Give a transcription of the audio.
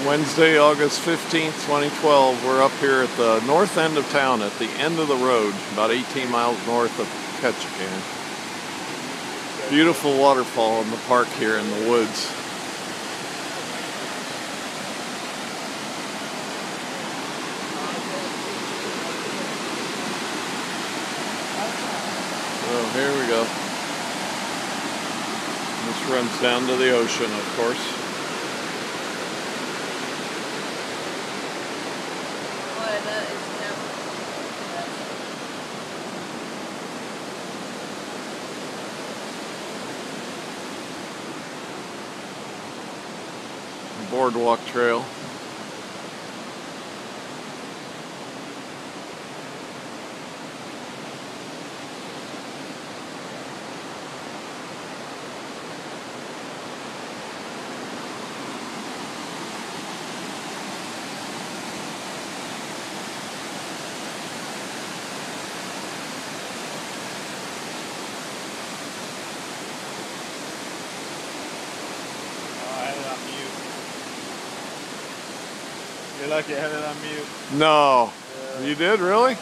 Wednesday, August 15th, 2012. We're up here at the north end of town, at the end of the road, about 18 miles north of Ketchikan. Beautiful waterfall in the park here in the woods. Oh, here we go. This runs down to the ocean, of course. Boardwalk trail. You're lucky I had it on mute. No. You did, really?